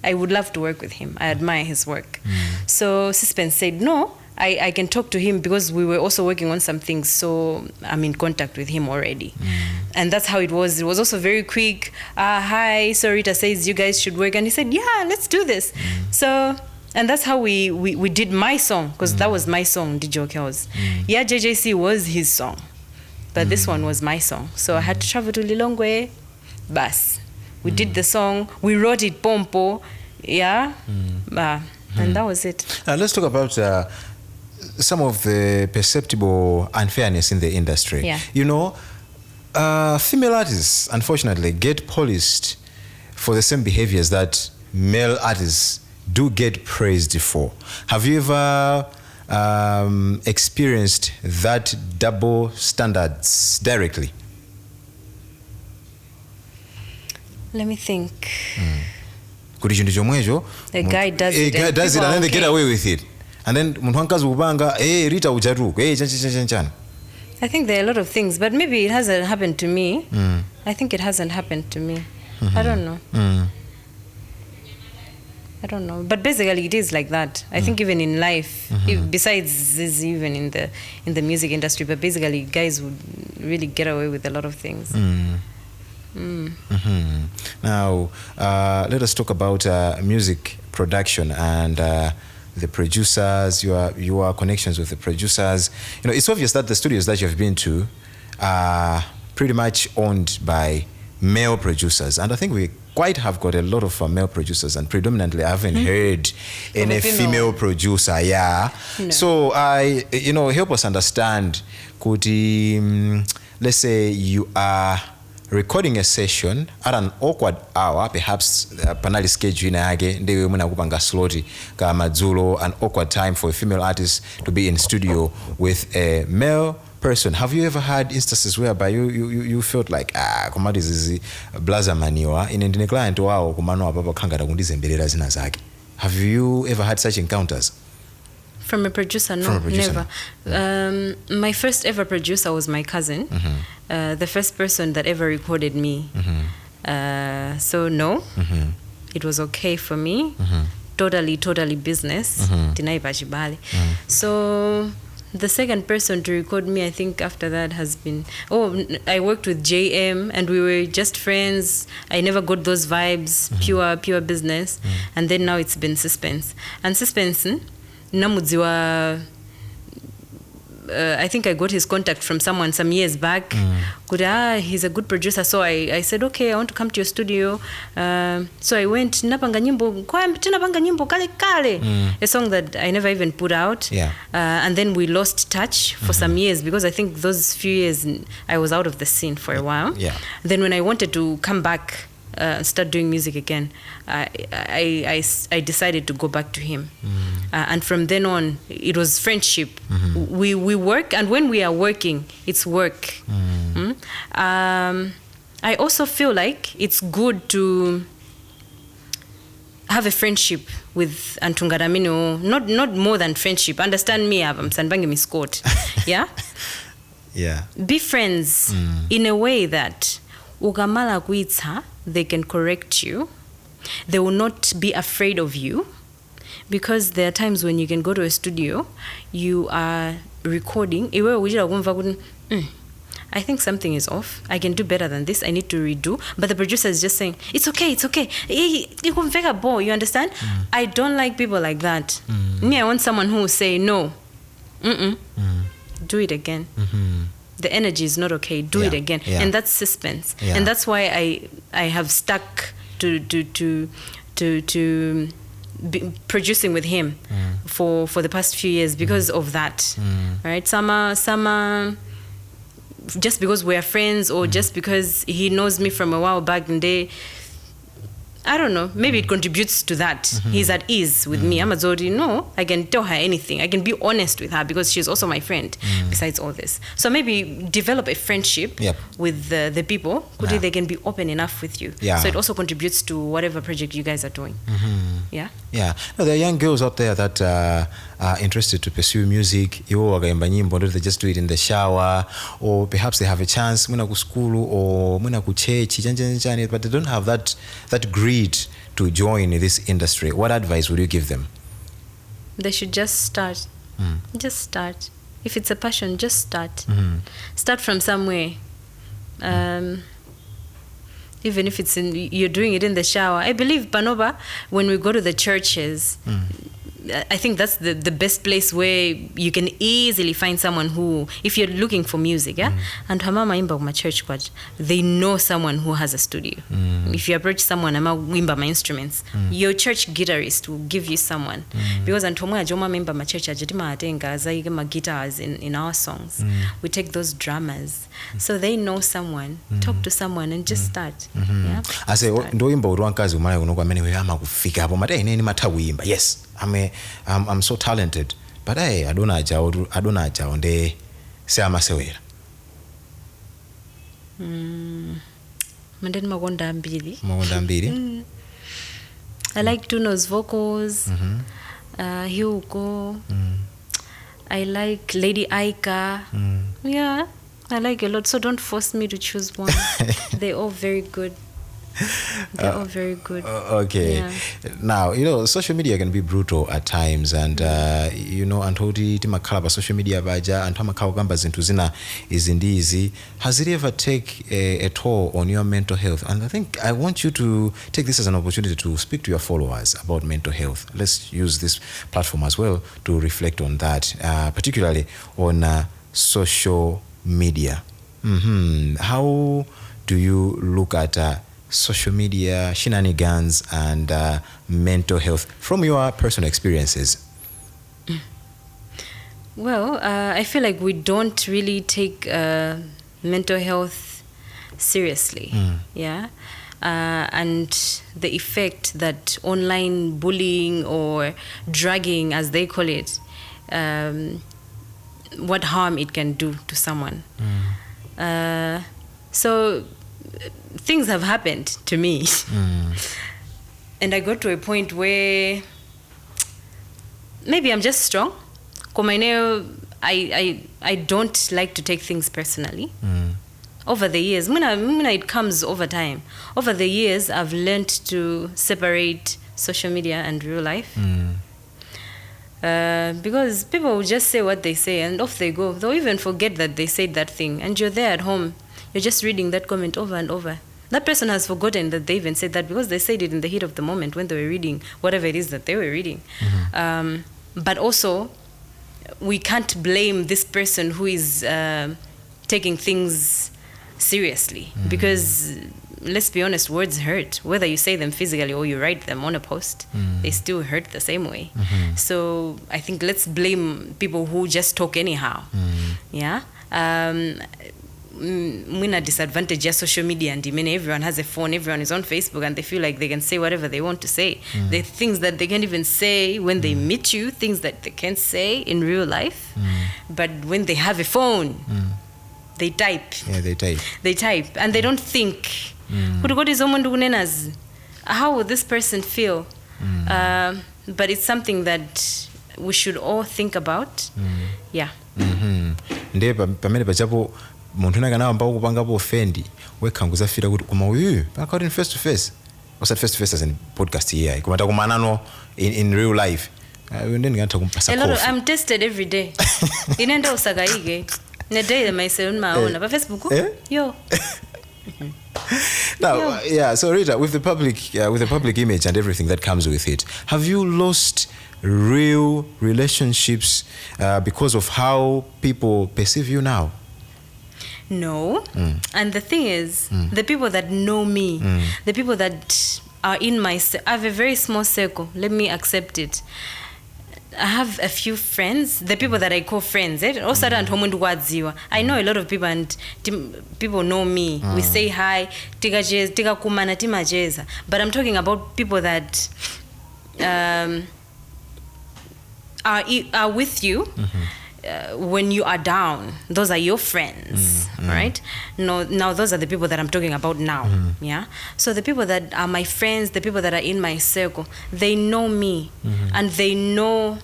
I would love to work with him. I admire his work. So Suspense said, no, I can talk to him because we were also working on some things. So I'm in contact with him already. And that's how it was. It was also very quick. Hi, so Ritaa says you guys should work. And he said, yeah, let's do this. So, and that's how we did my song, because that was my song, Joe Kells. Yeah, JJC was his song. but this one was my song. So I had to travel to Lilongwe. Bas. We did the song. We wrote it pompo. Yeah. And that was it. Let's talk about some of the perceptible unfairness in the industry. Yeah. You know, female artists, unfortunately, get policed for the same behaviors that male artists do get praised for. Have you ever experienced that double standards directly? Let me think. A guy does it. A guy does it and then they get away with it. And then Rita ujaru. I think there are a lot of things, but maybe it hasn't happened to me. I think it hasn't happened to me. I don't know. I don't know. But basically it is like that. I think even in life, besides this, even in the music industry, but basically guys would really get away with a lot of things. Now, let us talk about music production and the producers, your connections with the producers. You know, it's obvious that the studios that you've been to are pretty much owned by male producers, and I think we quite have got a lot of male producers, and predominantly I haven't heard any female producer. Yeah. No. So help us understand. Could let's say you are recording a session at an awkward hour, perhaps panali schedule inage ndewe muna kupanga sloti ka madzulo, an awkward time for a female artist to be in studio with a male person. Have you ever had instances whereby you felt like komati zizi blaza maniwa inendine client wao kumano apapa kangata kundizembelela zina zake? Have you ever had such encounters? From a producer? No, From a producer, never. My first ever producer was my cousin, the first person that ever recorded me. So no, it was okay for me. Totally business. So the second person to record me, I think after that has been, I worked with JM and we were just friends. I never got those vibes, pure business. And then now it's been Suspense. And Suspense, namudziwa, I think I got his contact from someone some years back. He's a good producer. So I said, okay, I want to come to your studio. So I went, napanga nyimbo kale, a song that I never even put out. Yeah. And then we lost touch for some years, because I think those few years I was out of the scene for a while. Yeah. Then when I wanted to come back, start doing music again, I decided to go back to him. And from then on, it was friendship. We work, and when we are working, it's work. I also feel like it's good to have a friendship with Antungaramino, not more than friendship. Understand me, I'm Sanbangi Miskot. Yeah? Yeah. Be friends in a way that ugamala kuitsa, they can correct you. They will not be afraid of you, because there are times when you can go to a studio, you are recording, I think something is off, I can do better than this, I need to redo, but the producer is just saying, it's okay. You understand? I don't like people like that. Me, I want someone who will say, no, do it again. The energy is not okay, do it again. And that's Suspense. And that's why I have stuck to be producing with him for the past few years because of that. Right? Sama just because we're friends, or just because he knows me from a while back and I don't know, maybe it contributes to that. He's at ease with me. I'm a Zodi. No, I can tell her anything. I can be honest with her because she's also my friend, besides all this. So maybe develop a friendship with the people. They can be open enough with you. So it also contributes to whatever project you guys are doing. Yeah. No, there are young girls out there that are interested to pursue music. They just do it in the shower, or perhaps they have a chance muna ku school or muna ku church, but they don't have that greed to join this industry. What advice would you give them? They should just start. Just start. If it's a passion, just start. Start from somewhere. Even if you're doing it in the shower. I believe, Panoba, when we go to the churches, I think that's the best place where you can easily find someone who, if you're looking for music, and hamama imba my church kwaja, they know someone who has a studio. If you approach someone, ama imba my instruments, your church guitarist will give you someone. Because antomwe ajoma imba my church ajetima atenga azaige my guitars in our songs. We take those drummers. So they know someone, talk to someone and just start. Yeah. I say ndo imba urwankazi umana unokwa mene we ama kufika hapo mate nini matawimba. Yes. I'm so talented, but I don't know nde se amasewera. Mandeni magonda mbili. I like Tuno's vocals. Hugo. I like Lady Aika. Yeah, I like a lot. So don't force me to choose one. They're all very good. They're all very good. Okay. Yeah. Now, social media can be brutal at times, and antoti timakhala social media baja and tamakhawa kamba zinthu zina izindizi. Has it ever take a toll on your mental health? And I think I want you to take this as an opportunity to speak to your followers about mental health. Let's use this platform as well to reflect on that, particularly on social media. How do you look at social media, shenanigans, and mental health from your personal experiences? Well, I feel like we don't really take mental health seriously. Yeah. And the effect that online bullying or dragging, as they call it, what harm it can do to someone. So things have happened to me. And I got to a point where maybe I'm just strong. I don't like to take things personally. Over the years, when it comes over time, over the years, I've learned to separate social media and real life. Because people will just say what they say and off they go. They'll even forget that they said that thing. And you're there at home. You're just reading that comment over and over. That person has forgotten that they even said that because they said it in the heat of the moment when they were reading whatever it is that they were reading. But also, we can't blame this person who is taking things seriously. Because, let's be honest, words hurt. Whether you say them physically or you write them on a post, they still hurt the same way. So I think let's blame people who just talk anyhow. Yeah. Muna disadvantage of social media, and everyone has a phone, everyone is on Facebook, and they feel like they can say whatever they want to say. The things that they can't even say when they meet you, things that they can't say in real life. But when they have a phone, they type. Yeah, they type. They type, and they don't think. How would this person feel? But it's something that we should all think about. Yeah. Muntu nakana amba ukupanga bo fendi wekanguza fira kuti kuma uyu pakati in face to face, was at face to face as in podcast here kumata kumanano in real life. Then ngata kumpasa coffee. I'm tested every day. Inenda usagaige ne day myself maona pa Facebook. Yo. Now, yeah. So Rita, with the public image and everything that comes with it, have you lost real relationships because of how people perceive you now? No. And the thing is, the people that know me, the people that are in my... I have a very small circle. Let me accept it. I have a few friends, the people that I call friends. I know a lot of people, and people know me. We say hi, but I'm talking about people that are with you when you are down. Those are your friends, right? No, now those are the people that I'm talking about now. Yeah. So the people that are my friends, the people that are in my circle, they know me, and they know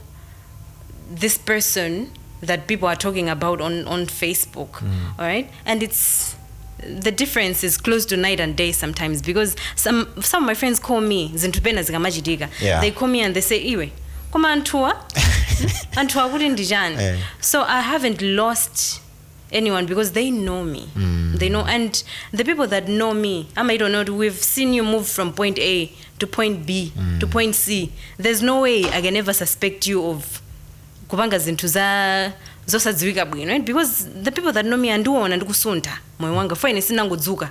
this person that people are talking about on Facebook. All right, and it's the difference is close to night and day sometimes, because some of my friends call me they call me and they say iwe koma antua antua wouldn't dijan. So I haven't lost anyone because they know me. They know, and the people that know me, I don't know, we've seen you move from point A to to point B to point C, there's no way I can ever suspect you of kubanga zintu za zosadziwika bwino, right? Because the people that know me andiwona ndikusunta moyo wanga fine sinangodzuka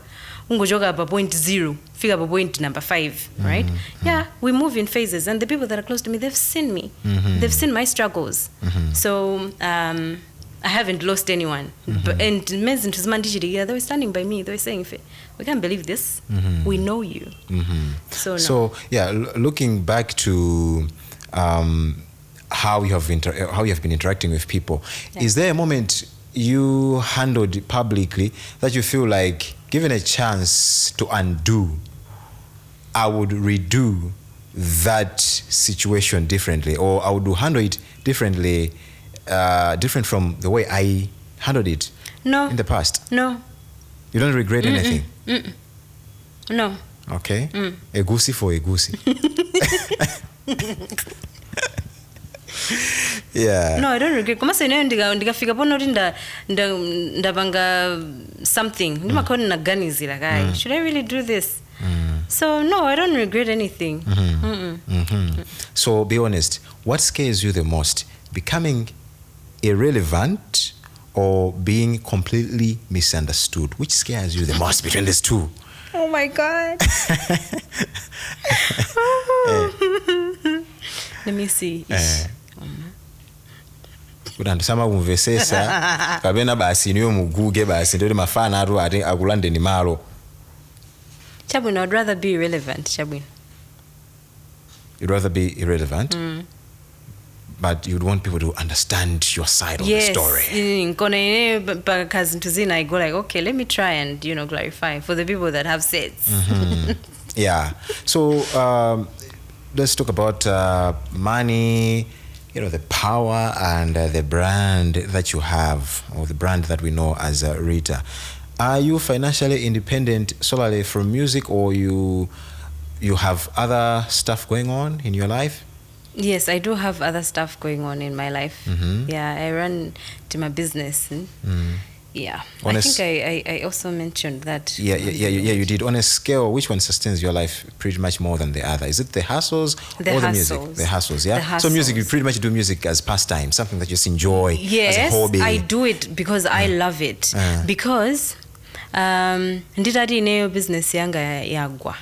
ungojoka pa point 0 fika pa point number 5, right? Yeah, we move in phases, and the people that are close to me, they've seen me, they've seen my struggles. So I haven't lost anyone. And men's into they were standing by me, they were saying, we can't believe this, we know you. So no. So yeah, looking back to how you have been interacting with people, is there a moment you handled publicly that you feel like, given a chance to undo, I would redo that situation differently, or I would handle it differently, different from the way I handled it in the past? No. You don't regret anything? No. Okay. Egusi for egusi. Yeah. No, I don't regret. Kama sasa ndikafika pono ndabanga something. Ndimakona na gani zila kai. Should I really do this? So no, I don't regret anything. So be honest, what scares you the most? Becoming irrelevant or being completely misunderstood? Which scares you the most between these two? Oh my God. Let me see. Kudandisama kumvesesa kabena basi niyo muguge basi ndio mafana atu ati akulande ni malo. Chabwin, I'd rather be irrelevant, Chabwin. You'd rather be irrelevant? But you'd want people to understand your side of the story. Yes. I go like, okay, let me try and, clarify for the people that have sets. Yeah. So let's talk about money, the power and the brand that you have, or the brand that we know as Ritaa. Are you financially independent solely from music, or you have other stuff going on in your life? Yes, I do have other stuff going on in my life. Yeah, I run to my business. Yeah, I think I also mentioned that. Yeah, you did. On a scale, which one sustains your life pretty much more than the other? Is it the hassles or the music? The hassles, yeah? The hassles. So music, you pretty much do music as pastime, something that you just enjoy as a hobby. Yes, I do it because I love it. Because nditati ineyo business yanga yagwa.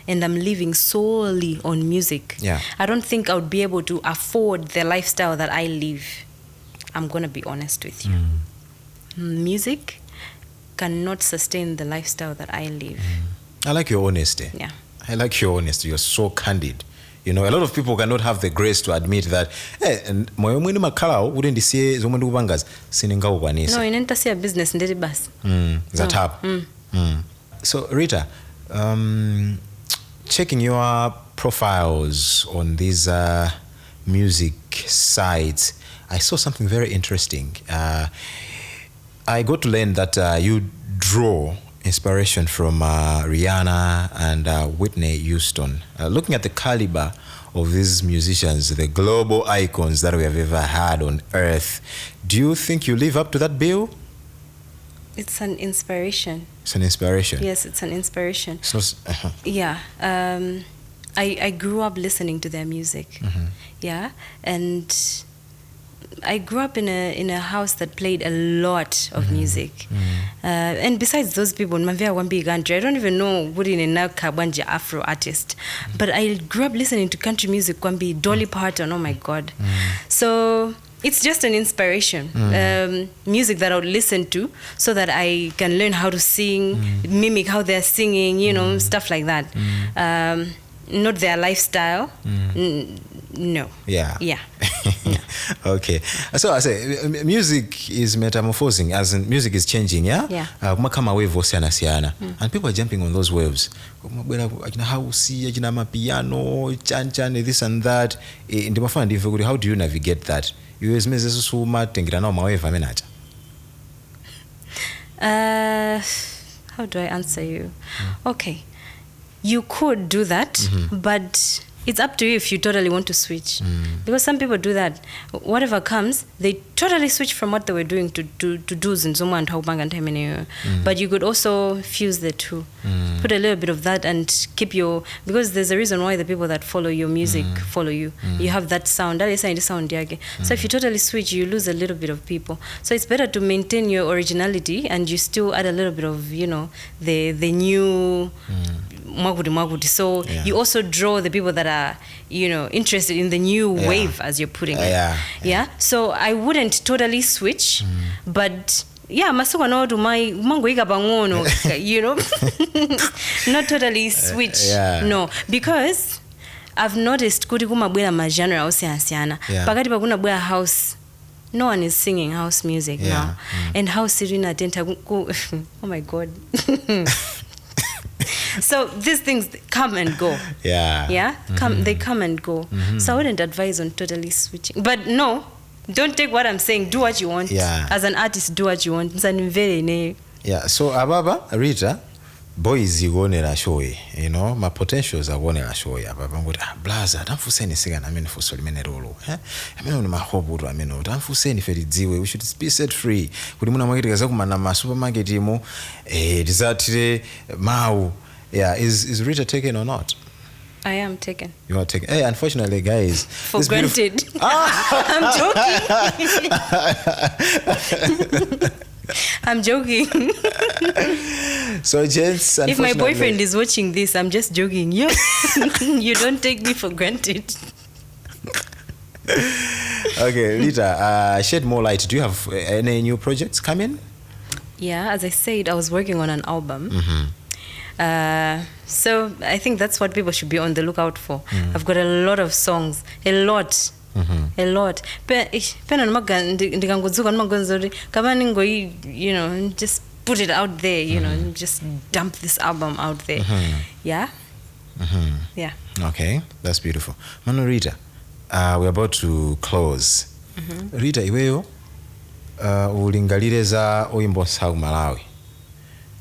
And I'm living solely on music. Yeah. I don't think I would be able to afford the lifestyle that I live. I'm going to be honest with you. Music cannot sustain the lifestyle that I live. I like your honesty. Yeah. I like your honesty. You're so candid. A lot of people cannot have the grace to admit that, moyo mwini makala wouldn't see zomundu kubangaza sininga ukwanisa. No, inenta siya business ndiri basi. Zatap. So Ritaa, checking your profiles on these music sites, I saw something very interesting. I got to learn that you draw inspiration from Rihanna and Whitney Houston. Looking at the caliber of these musicians, the global icons that we have ever had on earth, do you think you live up to that bill? It's an inspiration. It's an inspiration? Yes, it's an inspiration. So, yeah. I grew up listening to their music. Yeah, and I grew up in a house that played a lot of music. And besides those people, I don't even know what in a Kabanja Afro artist. But I grew up listening to country music, Kwambi, Dolly Parton, oh my God. So it's just an inspiration. Music that I would listen to so that I can learn how to sing, mimic how they're singing, stuff like that. Not their lifestyle. No. Yeah. Yeah. Okay. So I say music is metamorphosing, as in music is changing, yeah? Yeah. Kama wave siana. And people are jumping on those waves. House, piano, chan, this and that. How do you navigate that? How do I answer you? Okay. You could do that, but it's up to you if you totally want to switch. Because some people do that. Whatever comes, they totally switch from what they were doing to do's and zuma and haupanga and temene. But you could also fuse the two. Put a little bit of that and keep your, because there's a reason why the people that follow your music follow you. You have that sound. That is the sound. So if you totally switch, you lose a little bit of people. So it's better to maintain your originality and you still add a little bit of, you know, the new magudi. So you also draw the people that are, you know, interested in the new wave, as you're putting it. So I wouldn't totally switch, but masuka no to my mango bangono, you know, not totally switch. No, because I've noticed kuti kumabwera ma genre osiyana pakati pakuna bwera house. No one is singing house music now, and house irina tenta oh my god. So these things come and go. They come and go. So I wouldn't advise on totally switching. But no, don't take what I'm saying. Do what you want. As an artist, do what you want. So ababa Rita, boys igonera shoyi, you know, my potentials are gonera shoyi. Ababa ngoti blaza tamfuseni siga na mene fusoli mene rolo. Amene no mahobu amene tamfuseni feridziwe. We should be set free. Kuli muna market kaza kumana ma supermarket mu desatire mau. Is Rita taken or not? I am taken. You are taken. Hey, unfortunately, guys. For granted. I'm joking. I'm joking. So, gents, if my boyfriend is watching this, I'm just joking. You don't take me for granted. Okay, Rita, shed more light. Do you have any new projects coming? Yeah, as I said, I was working on an album. So I think that's what people should be on the lookout for. I've got a lot of songs, a lot. You know, just put it out there, you know, just dump this album out there. Yeah. Okay, that's beautiful. Mano Rita, we're about to close. Rita, iweyo ulingalireza oyimbo South Malawi.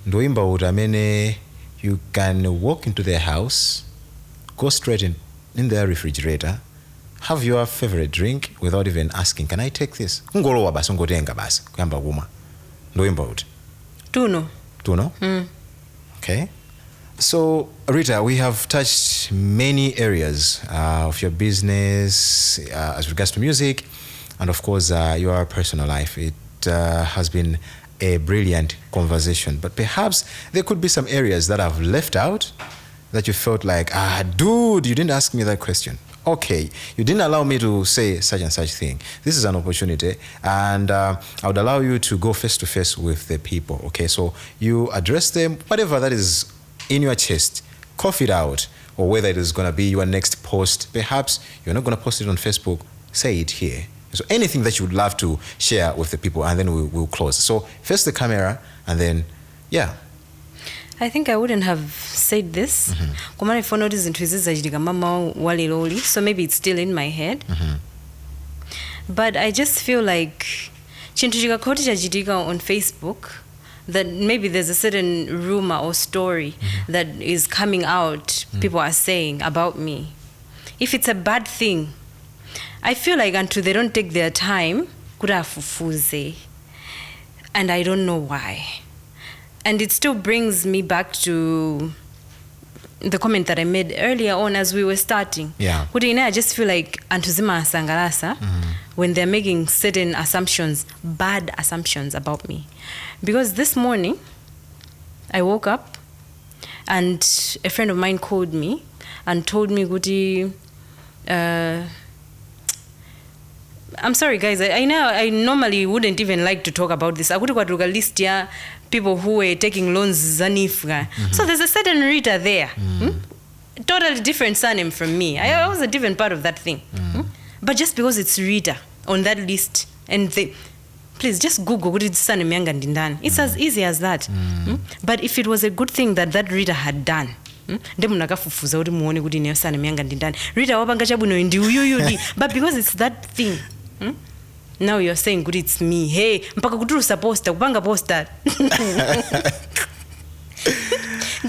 Ndoimba utamene you can walk into their house, go straight in their refrigerator, have your favorite drink without even asking, can I take this? Ngolowa basi ngotenga basi kuyamba kuma. Ndoimba uti. Tuno. Okay. So Rita, we have touched many areas of your business as regards to music and of course your personal life. It has been a brilliant conversation, but perhaps there could be some areas that I've left out that you felt like, dude, you didn't ask me that question. Okay, you didn't allow me to say such and such thing. This is an opportunity, and I would allow you to go face to face with the people. Okay, so you address them, whatever that is in your chest, cough it out, or whether it is going to be your next post. Perhaps you're not going to post it on Facebook, say it here. So anything that you would love to share with the people, and then we'll close. So face the camera, and then, I think I wouldn't have said this. So maybe it's still in my head. But I just feel like on Facebook, that maybe there's a certain rumor or story that is coming out, people are saying about me. If it's a bad thing, I feel like until they don't take their time, and I don't know why. And it still brings me back to the comment that I made earlier on as we were starting. I just feel like antuzima sangalasa when they're making certain assumptions, bad assumptions about me. Because this morning, I woke up and a friend of mine called me and told me, Guti, I'm sorry, guys. I know I normally wouldn't even like to talk about this. I would go to a list here, people who were taking loans. So there's a certain Rita there. Totally different surname from me. I was a different part of that thing. But just because it's Rita on that list, and please just Google what is surname Yanga Ndindani. It's as easy as that. But if it was a good thing that Rita had done, but because it's that thing, now you're saying good, it's me. Hey, mpaka kuturu poster kupanga poster.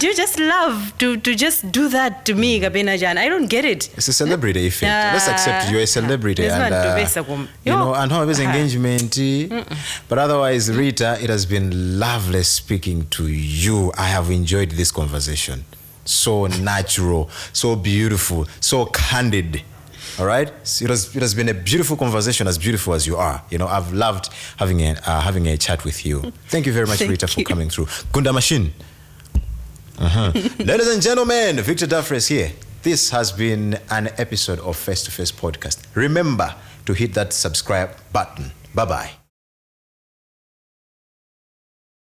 would you just love to just do that to me, Gabina Jan? I don't get it. It's a celebrity effect. Let's accept you're a celebrity. And, and how is engagement? But otherwise, Rita, it has been lovely speaking to you. I have enjoyed this conversation. So natural, so beautiful, so candid. All right, it has been a beautiful conversation, as beautiful as you are. I've loved having a chat with you. Thank you very much, Rita, for coming through. Gunda Machine. Ladies and gentlemen, Victor DAFFRECE here. This has been an episode of Face2Face podcast. Remember to hit that subscribe button. Bye bye.